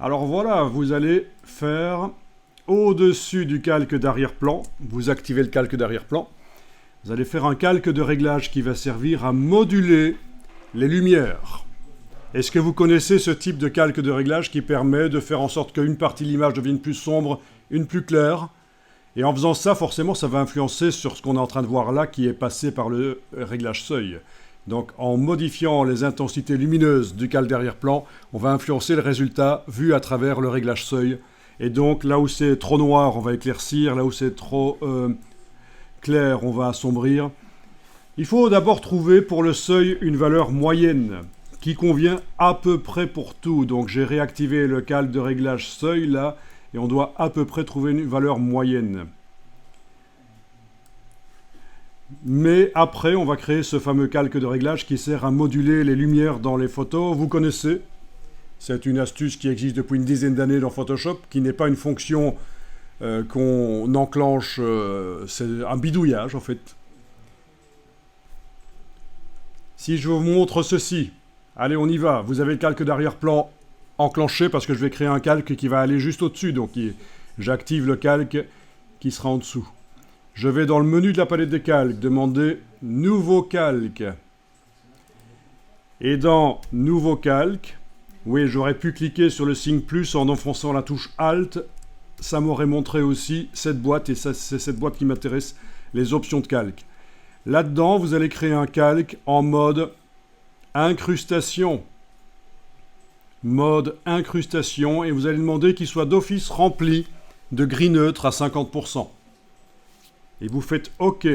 Alors voilà, vous allez faire au-dessus du calque d'arrière-plan, vous activez le calque d'arrière-plan, vous allez faire un calque de réglage qui va servir à moduler les lumières. Est-ce que vous connaissez ce type de calque de réglage qui permet de faire en sorte qu'une partie de l'image devienne plus sombre, une plus claire? Et en faisant ça, forcément, ça va influencer sur ce qu'on est en train de voir là, qui est passé par le réglage seuil. Donc, en modifiant les intensités lumineuses du calque d'arrière-plan, on va influencer le résultat vu à travers le réglage seuil. Et donc, là où c'est trop noir, on va éclaircir. Là où c'est trop clair, on va assombrir. Il faut d'abord trouver pour le seuil une valeur moyenne qui convient à peu près pour tout. Donc, j'ai réactivé le calque de réglage seuil là. Et on doit à peu près trouver une valeur moyenne. Mais après, on va créer ce fameux calque de réglage qui sert à moduler les lumières dans les photos. Vous connaissez. C'est une astuce qui existe depuis une dizaine d'années dans Photoshop, qui n'est pas une fonction qu'on enclenche. C'est un bidouillage, en fait. Si je vous montre ceci, allez, on y va. Vous avez le calque d'arrière-plan enclenché parce que je vais créer un calque qui va aller juste au-dessus. Donc, j'active le calque qui sera en dessous. Je vais dans le menu de la palette des calques, demander « Nouveau calque ». Et dans « Nouveau calque », oui, j'aurais pu cliquer sur le signe plus en enfonçant la touche Alt. Ça m'aurait montré aussi cette boîte, et c'est cette boîte qui m'intéresse, les options de calque. Là-dedans, vous allez créer un calque en mode incrustation. Mode incrustation, et vous allez demander qu'il soit d'office rempli de gris neutre à 50%. Et vous faites OK.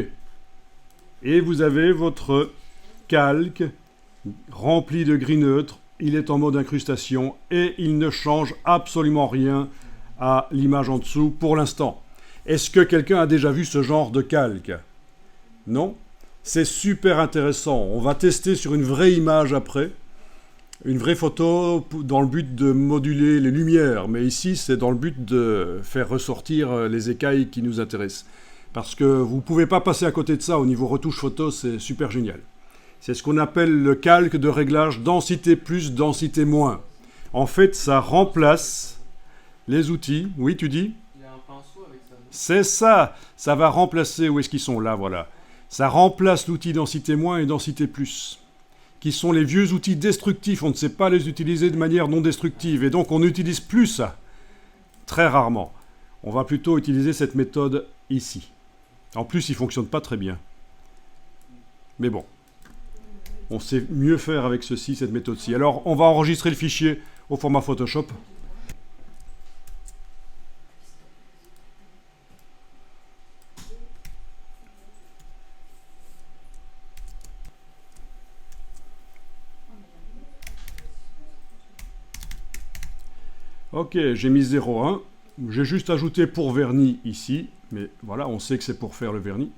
Et vous avez votre calque rempli de gris neutre. Il est en mode incrustation et il ne change absolument rien à l'image en dessous pour l'instant. Est-ce que quelqu'un a déjà vu ce genre de calque? Non? C'est super intéressant. On va tester sur une vraie image après. Une vraie photo dans le but de moduler les lumières. Mais ici, c'est dans le but de faire ressortir les écailles qui nous intéressent. Parce que vous ne pouvez pas passer à côté de ça au niveau retouche photo, c'est super génial. C'est ce qu'on appelle le calque de réglage densité plus, densité moins. En fait, ça remplace les outils. Oui, tu dis? Il y a un pinceau avec ça. C'est ça. Ça va remplacer, où est-ce qu'ils sont? Là, voilà. Ça remplace l'outil densité moins et densité plus, qui sont les vieux outils destructifs. On ne sait pas les utiliser de manière non destructive. Et donc, on n'utilise plus ça. Très rarement. On va plutôt utiliser cette méthode ici. En plus, il ne fonctionne pas très bien. Mais bon. On sait mieux faire avec ceci, cette méthode-ci. Alors, on va enregistrer le fichier au format Photoshop. Ok, j'ai mis 0,1. J'ai juste ajouté pour vernis ici. Mais voilà, on sait que c'est pour faire le vernis.